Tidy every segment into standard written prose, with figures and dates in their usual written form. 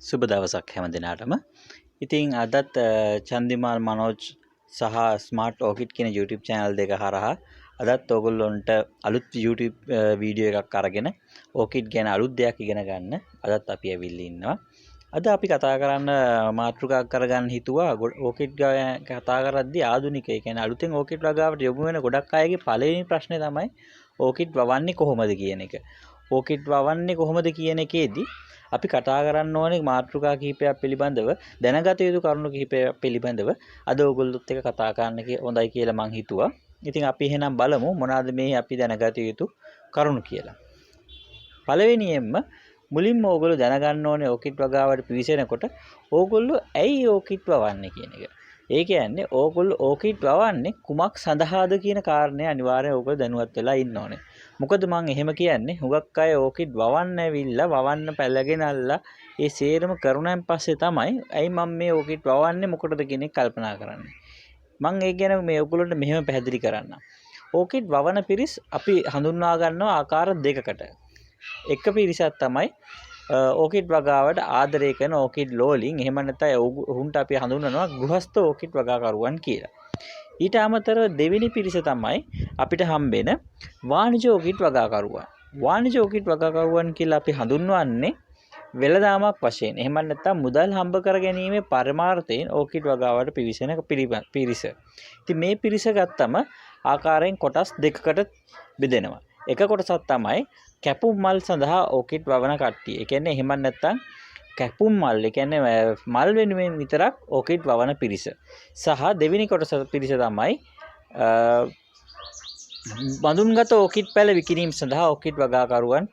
සුබ දවසක් හැම දිනාටම. ඉතින් අදත් චන්දිමාල් මනෝජ් සහ ස්මාර්ට් ඕකිඩ් කියන YouTube channel දෙක හරහා අදත් ඕගොල්ලොන්ට අලුත් YouTube වීඩියෝ එකක් අරගෙන ඕකිඩ් ගැන අලුත් දෙයක් ඉගෙන ගන්න අදත් අපි ඇවිල්ලා ඉන්නවා. අද අපි කතා කරන්න මාතෘකාවක් කරගන්න හිතුවා ඕකිඩ් ගැන කතා කරද්දී ආධුනිකය කියන්නේ අලුතෙන් ඕකිඩ් වගාවට යොමු වෙන ගොඩක් අයගේ පළවෙනි ප්‍රශ්නේ තමයි ඕකිඩ් වවන්නේ කොහොමද කියන එක. ඕකිඩ් වවන්නේ කොහොමද කියන එකේදී අපි කතා කරන්න ඕනේ මාතෘකා කිහිපයක් පිළිබඳව දැනගත යුතු කරුණු කිහිපයක් පිළිබඳව අද ඔයගොල්ලොත් එක්ක කතා කරන්න හොඳයි කියලා මං හිතුවා. ඉතින් අපි එහෙනම් බලමු මොනවාද මේ අපි දැනගත යුතු කරුණු කියලා. පළවෙනියෙන්ම මුලින්ම ඕගොල්ලෝ දැනගන්න ඕනේ ඕකිඩ් වගාවට පිවිසෙනකොට ඕගොල්ලෝ ඇයි ඕකිඩ් වවන්නේ කියන එක. ඒ කියන්නේ ඕගොල්ලෝ ඕකිඩ් වවන්නේ කුමක් සඳහාද කියන කාරණේ අනිවාර්යයෙන් ඕගොල්ලෝ දැනුවත් වෙලා ඉන්න ඕනේ. මොකද මම එහෙම කියන්නේ හුඟක් අය ඕකිඩ් වවන්න ඇවිල්ලා වවන්න පැලගෙනල්ලා ඒ සේරම කරුණෙන් පස්සේ තමයි ඇයි මම මේ ඕකිඩ් වවන්නේ මොකටද කියන එක කල්පනා කරන්නේ. මම ඒ ගැන මේ ඔයගොල්ලන්ට මෙහෙම පැහැදිලි කරන්නම්. ඕකිඩ් වවන පිරිස් අපි හඳුන්වා ගන්නවා ආකාර දෙකකට. එක පිරිසක් තමයි ඕකිඩ් වගාවට ආදරය කරන ඕකිඩ් ලෝලින් එහෙම නැත්නම් උන්ට අපි හඳුන්වනවා ගෘහස්ත ඕකිඩ් වගාකරුවන් කියලා. ඊට අමතරව දෙවෙනි පිරිස තමයි අපිට හම්බෙන වාණිජ ඕකිඩ් වගාකරුවන්. වාණිජ ඕකිඩ් වගාකරුවන් කියලා අපි හඳුන්වන්නේ වෙළඳාමක් වශයෙන්. එහෙම නැත්නම් මුදල් හම්බ කර ගැනීමේ පරමාර්ථයෙන් ඕකිඩ් වගාවට පිවිසෙන පිරිස. ඉතින් මේ පිරිස ගත්තම ආකාරයෙන් කොටස් දෙකකට බෙදෙනවා. එක කොටසක් තමයි කැපුම් මල් සඳහා ඕකිඩ් වවන කට්ටිය. ඒ කියන්නේ එහෙම නැත්නම් කැපුම් මල්, ඒ කියන්නේ මල් වෙනුවෙන් විතරක් ඕකිඩ් වවන පිරිස. සහ දෙවෙනි කොටස පිරිස තමයි බඳුන්ගත ඕකිඩ් පැල විකිණීම සඳහා ඕකිඩ් වගාකරුවන්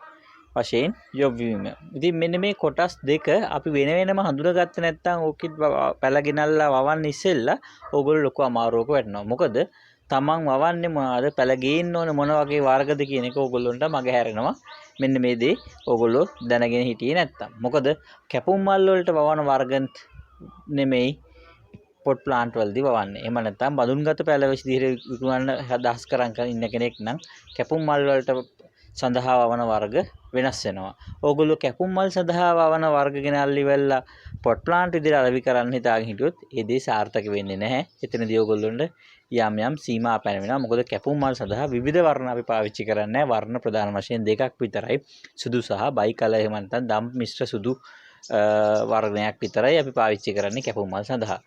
වශයෙන් යොවීම. ඉතින් මෙන්න මේ කොටස් දෙක අපි වෙන වෙනම හඳුනාගත්තේ නැත්නම් ඕකිඩ් පැල ගෙනල්ලා වවන්න ඉස්සෙල්ලා ඕගොල්ලෝ ලොකු අමාරුවක වැටෙනවා. මොකද තමන් වවන්නේ මොනවාද, පැල ගේන්න ඕනේ මොන වගේ වර්ගද කියන එක ඕගොල්ලන්ට මග හැරෙනවා. මෙන්න මේ දේ ඕගොල්ලෝ දැනගෙන හිටියේ නැත්තම්. මොකද කැපුම් මල් වලට වවන වර්ග නෙමෙයි පොට් ප්ලාන්ට් වලදී වවන්නේ. එහෙම නැත්නම් බඳුන්ගත පැල විදිහට විකුණන්න හදස් කරන් ඉන්න කෙනෙක් නම් කැපුම් මල් වලට සඳහා වවන වර්ග වෙනස් වෙනවා. ඕගොල්ලෝ කැපුම් මල් සඳහා වවන වර්ග ගෙනල්ලි වෙලා පොට් ප්ලාන්ට් විදිහට අලෙවි කරන්න හිතාගෙන හිටියොත් ඒ දේ සාර්ථක වෙන්නේ නැහැ. එතනදී ඕගොල්ලොන්ට යම් සීමා පැනවෙනවා. මොකද කැපුම් මල් සඳහා විවිධ වර්ණ අපි පාවිච්චි කරන්නේ වර්ණ ප්‍රධාන වශයෙන් දෙකක් විතරයි. සුදු සහ බයි කලර් එහෙම නැත්නම් දම් මිශ්‍ර සුදු වර්ණයක් විතරයි අපි පාවිච්චි කරන්නේ කැපුම් මල් සඳහා.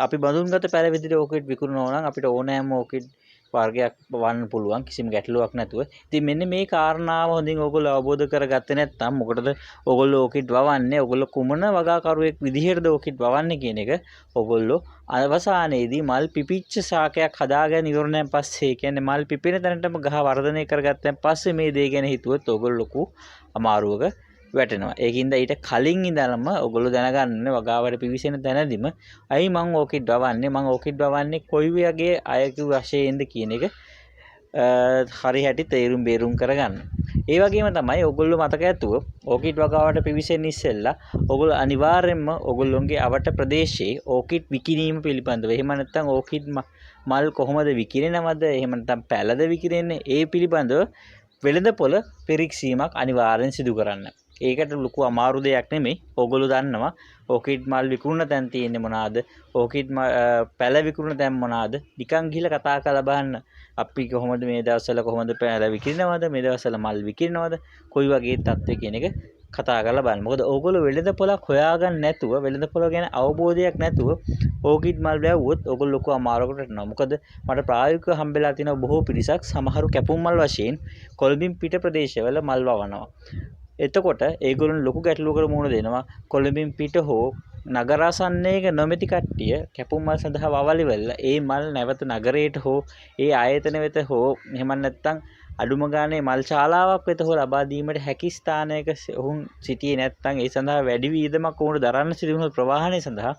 අපි බඳුන්ගත පැල විදිහට ඕකිඩ් විකුණනවා නම් අපිට ඕනෑම ඕකිඩ් වර්ගයක් වවන්න පුළුවන් කිසිම ගැටලුවක් නැතුව. ඉතින් මෙන්න මේ කාරණාව හොඳින් ඕගොල්ලෝ අවබෝධ කරගත්තේ නැත්නම් මොකටද ඕගොල්ලෝ ඕකිඩ් වවන්නේ? ඕගොල්ලෝ කුමන වගාකරුවෙක් විදිහටද ඕකිඩ් වවන්නේ කියන එක ඕගොල්ලෝ අවසානයේදී මල් පිපිච්ච ශාකයක් හදාගෙන ඉවරණයෙන් පස්සේ කියන්නේ මල් පිපෙන තැනටම ගහ වර්ධනය කරගත්තන් පස්සේ මේ දේ ගැන හිතුවොත් ඕගොල්ලෝ ලොකු අමාරුවක වැටෙනවා. ඒකින්ද ඊට කලින් ඉඳලම ඔයගොල්ලෝ දැනගන්න වගාවට පිවිසෙන තැනදීම අයි මං ඕකිඩ් වවන්නේ කොයි වගේ අයකු වශයෙන්ද කියන එක හරි හැටි තේරුම් බේරුම් කරගන්න. ඒ වගේම තමයි ඔයගොල්ලෝ මතක ඇතුව ඕකිඩ් වගාවට පිවිසෙන්න ඉස්සෙල්ලා ඔයගොල්ලෝ අනිවාර්යයෙන්ම ඔයගොල්ලොන්ගේ අවට ප්‍රදේශයේ ඕකිඩ් විකිණීම පිළිබඳව එහෙම නැත්නම් ඕකිඩ් මල් කොහොමද විකිණෙනවද එහෙම නැත්නම් පැලද විකිණෙන්නේ ඒ පිළිබඳව වෙළඳපොළ පිරික්සීමක් අනිවාර්යෙන් සිදු කරන්න. ඒකට ලොකු අමාරු දෙයක් නෙමෙයි. ඕගොල්ලෝ දන්නවා ඕකිඩ් මල් විකුණන තැන් තියෙන්නේ මොනවාද? ඕකිඩ් පැල විකුණන තැන් මොනවාද? නිකන් ගිහිල්ලා කතා කරලා බලන්න. අපි කොහොමද මේ දවස්වල කොහොමද පැල විකිණනවද? මේ දවස්වල මල් විකිණනවද? කොයි වගේ තත්ත්වය කියන එක කතා කරලා බලන්න. මොකද ඕගොල්ලෝ වෙළඳපොළක් හොයාගන්න නැතුව වෙළඳපොළ ගැන අවබෝධයක් නැතුව ඕකිඩ් මල් වැවුවොත් ඕගොල්ලෝ ලොකු අමාරුවකට යනවා. මොකද මට ප්‍රායෝගිකව හම්බෙලා තියෙන බොහෝ පිරිසක් සමහරු කැපුම් මල් වශයෙන් කොළඹින් පිට ප්‍රදේශවල මල් වවනවා. එතකොට ඒගොල්ලෝ ලොකු ගැටලුවකට මුහුණ දෙනවා. කොළඹින් පිට හෝ නගරාසන්නයක නොමැති කට්ටිය කැපුම් මල් සඳහා වවලි වෙලා ඒ මල් නැවත නගරයට හෝ ඒ ආයතන වෙත හෝ එහෙම නැත්නම් අඩුම ගානේ මල් ශාලාවක් වෙත හෝ ලබා දීමට හැකි ස්ථානයක ඔවුන් සිටියේ නැත්නම් ඒ සඳහා වැඩි වියදමක් වුණ දරන්න සිදු වුණු ප්‍රවාහනය සඳහා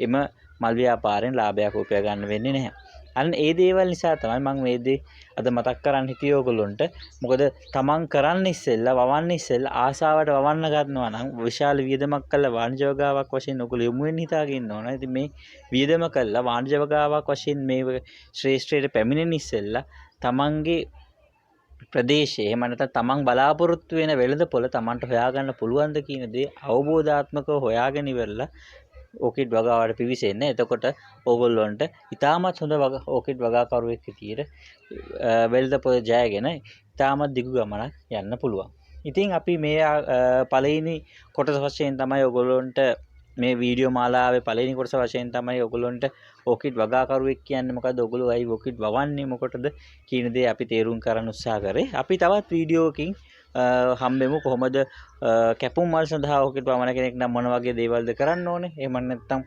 එම මල් ව්‍යාපාරයෙන් ලාභයක් උපයා ගන්න වෙන්නේ නැහැ. අන්න ඒ දේවල් නිසා තමයි මම මේ දේ අද මතක් කරන්න හිතියේ ඕගොල්ලොන්ට. මොකද තමන් කරන්න ඉස්සෙල්ලා වවන්න ඉස්සෙල්ලා ආසාවට වවන්න ගන්නවා නම් විශාල වියදමක් කළා වාණිජ වගාවක් වශයෙන් ඕගොල්ලෝ යොමු වෙන්න හිතාගෙන ඉන්නවනේ. ඉතින් මේ වියදම කළා වාණිජ වගාවක් වශයෙන් මේ ශ්‍රේෂ්ඨයට පැමිණෙන්න ඉස්සෙල්ලා තමන්ගේ ප්‍රදේශයේ එහෙම නැත්නම් තමන් බලාපොරොත්තු වෙන වෙළඳපොළ තමන්ට හොයාගන්න පුළුවන්ද කියන දේ අවබෝධාත්මකව හොයාගෙන ඉවරලා ඕකිඩ් වගාවට පිවිසෙන්න. එතකොට ඕගොල්ලන්ට ඉතාමත් හොඳ ඕකිඩ් වගාකරුවෙක් විදියට වෙළඳපොළ ජයගෙන ඉතාමත් දිගු ගමනක් යන්න පුළුවන්. ඉතින් අපි මේ පළවෙනි කොටස වශයෙන් තමයි ඔයගොල්ලන්ට මේ වීඩියෝ මාලාවේ පළවෙනි කොටස වශයෙන් තමයි ඔයගොල්ලන්ට ඕකිඩ් වගාකරුවෙක් කියන්නේ මොකද්ද, ඔයගොල්ලෝ අයි ඕකිඩ් වවන්නේ මොකටද කියන දේ අපි තේරුම් කරන්න උත්සාහ කරේ. අපි තවත් වීඩියෝකින් හම්බෙමු කොහොමද කැපුම් මල් සඳහා ඕකිඩ් වවන කෙනෙක් නම් මොන වගේ දේවල්ද කරන්න ඕනේ. එහෙම නැත්නම්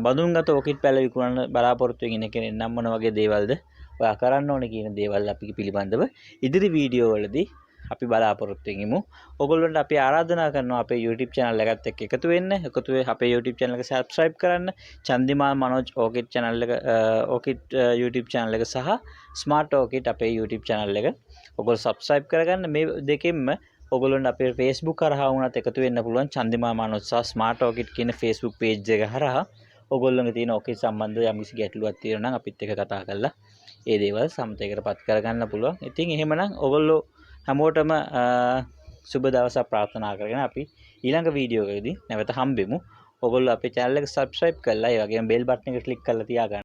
බඳුන්ගත ඕකිඩ් පැල විකුණන බලාපොරොත්තු වෙන කෙනෙක් නම් මොන වගේ දේවල්ද ඔයා කරන්න ඕනේ කියන දේවල් අපි පිළිබඳව ඉදිරි වීඩියෝ වලදී අපි බලාපොරොත්තු වෙමු. ඔයගොල්ලන්ට අපි ආරාධනා කරනවා අපේ YouTube channel එකත් එක්ක එකතු වෙන්න. එකතු වෙ අපේ YouTube channel එක subscribe කරන්න. චන්දිමාල් මනෝජ් Orchid channel එක Orchid YouTube channel එක සහ Smart Orchid අපේ YouTube channel එක ඔයගොල්ලෝ subscribe කරගන්න. මේ දෙකෙන්ම ඔයගොල්ලන්ට අපේ Facebook කරහා වුණත් එකතු වෙන්න පුළුවන්. චන්දිමාල් මනෝජ් සහ Smart Orchid කියන Facebook page එක හරහා ඔයගොල්ලන්ගේ තියෙන Orchid සම්බන්ධව යම්කිසි ගැටලුවක් තියෙනවා නම් අපිත් එක්ක කතා කරලා ඒ දේවල් සමතේකටපත් කරගන්න පුළුවන්. ඉතින් එහෙමනම් ඔයගොල්ලෝ හැමෝටම සුබ දවසක් ප්‍රාර්ථනා කරගෙන අපි ඊළඟ වීඩියෝ එකකදී නැවත හම්බෙමු. ඔයගොල්ලෝ අපේ channel එක subscribe කරලා ඒ වගේම bell button එක click කරලා තියාගන්න.